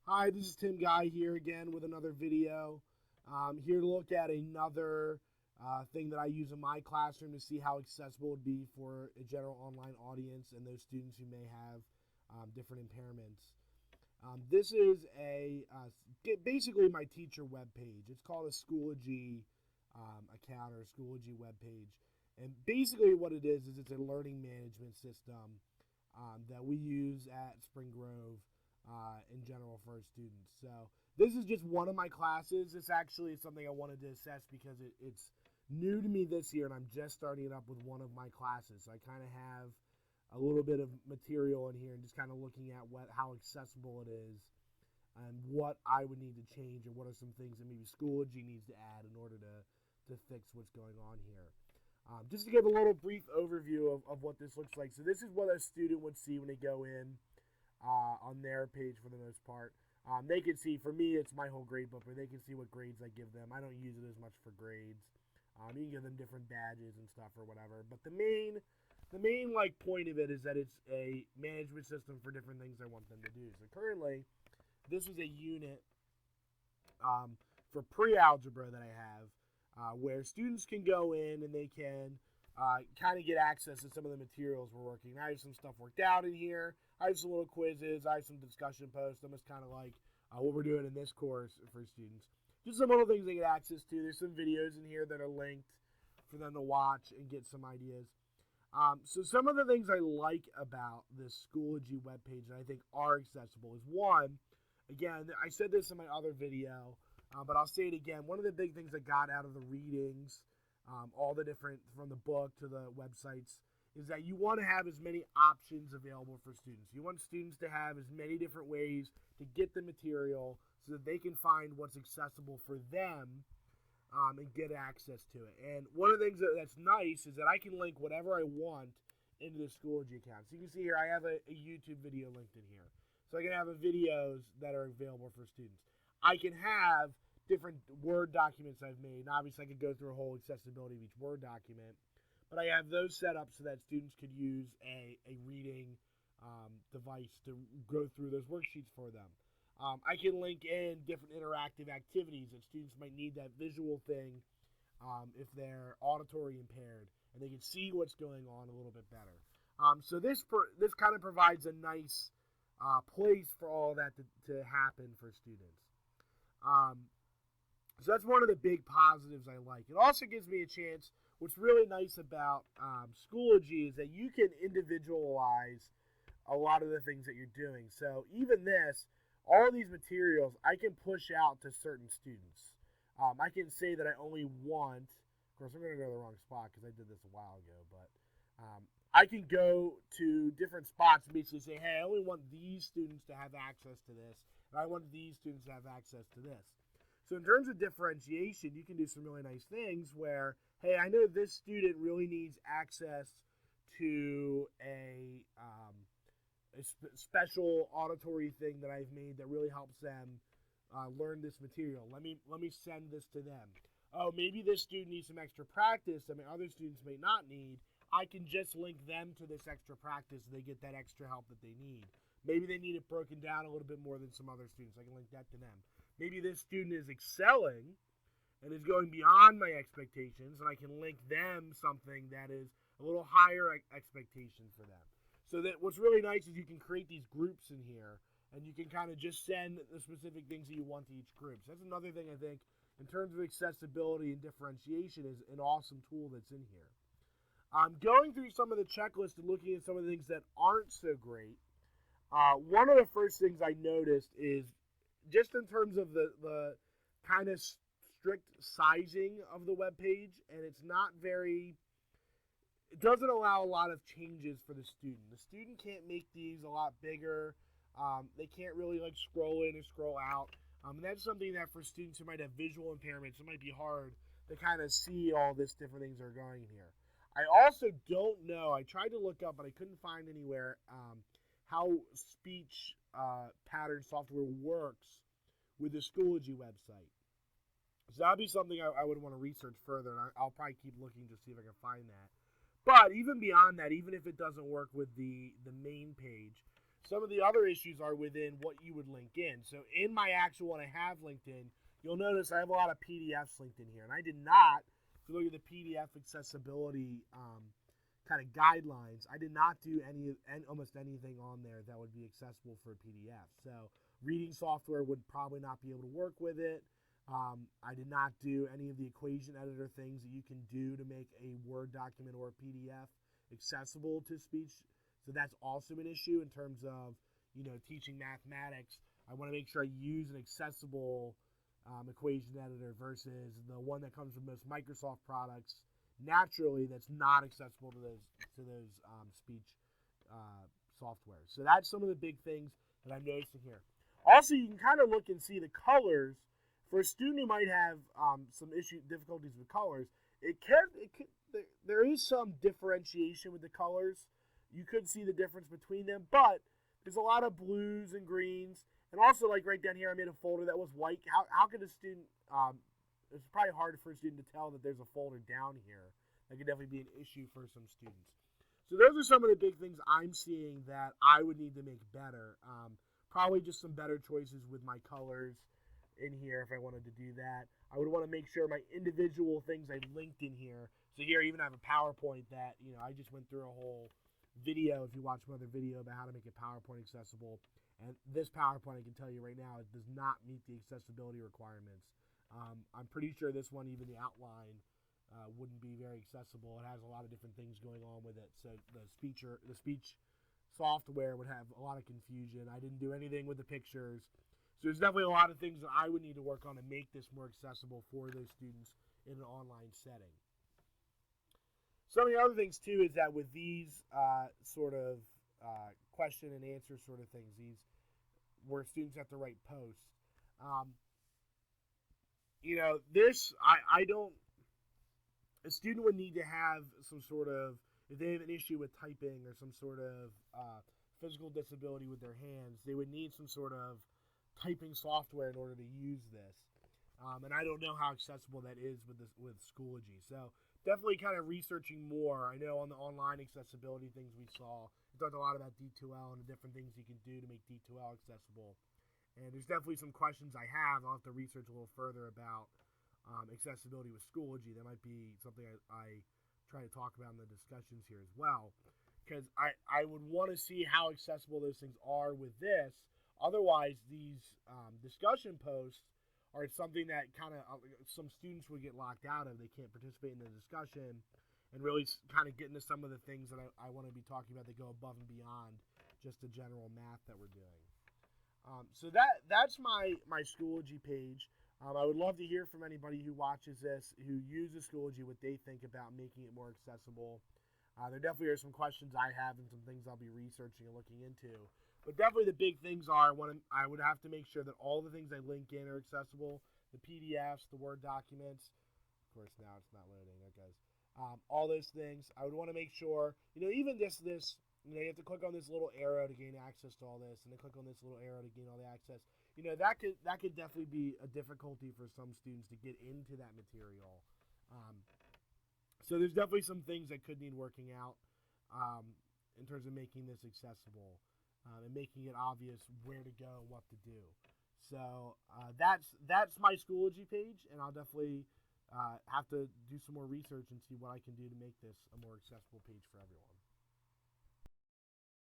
Hi, this is Tim Guy here again with another video. Here to look at another thing that I use in my classroom to see how accessible it would be for a general online audience and those students who may have different impairments. This is basically my teacher webpage. It's called a Schoology account or a Schoology webpage. And basically what it is it's a learning management system that we use at Spring Grove in general for our students. So this is just one of my classes. This actually is something I wanted to assess because it's new to me this year, and I'm just starting it up with one of my classes. So I kind of have a little bit of material in here and just kind of looking at how accessible it is and what I would need to change and what are some things that maybe Schoology needs to add in order to fix what's going on here. Just to give a little brief overview of what this looks like. So this is what a student would see when they go in on their page for the most part. They can see, for me, it's my whole grade book, where they can see what grades I give them. I don't use it as much for grades. You can give them different badges and stuff or whatever. But the main point of it is that it's a management system for different things I want them to do. So currently, this is a unit for pre-algebra that I have, where students can go in and they can kind of get access to some of the materials we're working. I have some stuff worked out in here. I have some little quizzes. I have some discussion posts. Almost kind of like what we're doing in this course for students. Just some little things they get access to. There's some videos in here that are linked for them to watch and get some ideas. So some of the things I like about this Schoology webpage that I think are accessible is, one, again, I said this in my other video, but I'll say it again. One of the big things I got out of the readings, all the different, from the book to the websites, is that you want to have as many options available for students. You want students to have as many different ways to get the material so that they can find what's accessible for them and get access to it. And one of the things that's nice is that I can link whatever I want into the Schoology account. So you can see here I have a YouTube video linked in here. So I can have videos that are available for students. I can have different Word documents I've made. And obviously, I could go through a whole accessibility of each Word document. But I have those set up so that students could use a reading device to go through those worksheets for them. I can link in different interactive activities that students might need that visual thing if they're auditory impaired, and they can see what's going on a little bit better. So this kind of provides a nice place for all that to happen for students. So that's one of the big positives I like. It also gives me a chance. What's really nice about Schoology is that you can individualize a lot of the things that you're doing. So even this, all of these materials, I can push out to certain students. I can say that I only want, of course, I'm going to go to the wrong spot because I did this a while ago, but I can go to different spots and basically say, hey, I only want these students to have access to this, and I want these students to have access to this. So in terms of differentiation, you can do some really nice things where, hey, I know this student really needs access to a special auditory thing that I've made that really helps them learn this material. Let me send this to them. Oh, maybe this student needs some extra practice that my other students may not need. I can just link them to this extra practice so they get that extra help that they need. Maybe they need it broken down a little bit more than some other students. I can link that to them. Maybe this student is excelling and is going beyond my expectations, and I can link them something that is a little higher expectation for them. So that what's really nice is you can create these groups in here, and you can kind of just send the specific things that you want to each group. So that's another thing I think, in terms of accessibility and differentiation, is an awesome tool that's in here. Going through some of the checklists and looking at some of the things that aren't so great, one of the first things I noticed is just in terms of the kind of strict sizing of the web page, and it doesn't allow a lot of changes for the student. The student can't make these a lot bigger. They can't really like scroll in and scroll out. And that's something that for students who might have visual impairments, it might be hard to kind of see all this different things that are going here. I also don't know, I tried to look up, but I couldn't find anywhere how speech pattern software works with the Schoology website. So that'd be something I would want to research further, and I'll probably keep looking to see if I can find that. But even beyond that, even if it doesn't work with the main page, Some of the other issues are within what you would link in. So in my actual one I have linked in, you'll notice I have a lot of PDFs linked in here. And I did not, if you look at the PDF accessibility kind of guidelines, I did not do almost anything on there that would be accessible for a PDF. So reading software would probably not be able to work with it. I did not do any of the equation editor things that you can do to make a Word document or a PDF accessible to speech. So that's also an issue in terms of, teaching mathematics. I want to make sure I use an accessible equation editor versus the one that comes with most Microsoft products naturally that's not accessible to those speech software. So that's some of the big things that I'm noticing here. Also, you can kind of look and see the colors. For a student who might have some difficulties with colors, there is some differentiation with the colors. You could see the difference between them, but there's a lot of blues and greens. And also, like right down here, I made a folder that was white. How could a student, it's probably hard for a student to tell that there's a folder down here. That could definitely be an issue for some students. So those are some of the big things I'm seeing that I would need to make better. Probably just some better choices with my colors in here if I wanted to do that. I would want to make sure my individual things I linked in here. So here I even have a PowerPoint that, I just went through a whole video, if you watch another video about how to make a PowerPoint accessible. And this PowerPoint, I can tell you right now, it does not meet the accessibility requirements. I'm pretty sure this one, even the outline, wouldn't be very accessible. It has a lot of different things going on with it. So the speech software would have a lot of confusion. I didn't do anything with the pictures. So there's definitely a lot of things that I would need to work on to make this more accessible for those students in an online setting. Some of the other things, too, is that with these sort of question and answer sort of things, these where students have to write posts, I don't, a student would need to have some sort of, if they have an issue with typing or some sort of physical disability with their hands, they would need some sort of typing software in order to use this. And I don't know how accessible that is with Schoology. So definitely kind of researching more. I know on the online accessibility things we saw, we talked a lot about D2L and the different things you can do to make D2L accessible. And there's definitely some questions I have. I'll have to research a little further about accessibility with Schoology. That might be something I try to talk about in the discussions here as well. Because I would want to see how accessible those things are with this. Otherwise, these discussion posts are something that kind of some students would get locked out of. They can't participate in the discussion and really kind of get into some of the things that I want to be talking about that go above and beyond just the general math that we're doing. So that's my Schoology page. I would love to hear from anybody who watches this, who uses Schoology, what they think about making it more accessible. There definitely are some questions I have and some things I'll be researching and looking into. But definitely the big things are, I would have to make sure that all the things I link in are accessible, the PDFs, the Word documents. Of course, now it's not loading. That goes. All those things. I would want to make sure, even this, you have to click on this little arrow to gain access to all this, and then click on this little arrow to gain all the access. That could definitely be a difficulty for some students to get into that material. So there's definitely some things that could need working out in terms of making this accessible and making it obvious where to go and what to do. So that's my Schoology page, and I'll definitely have to do some more research and see what I can do to make this a more accessible page for everyone.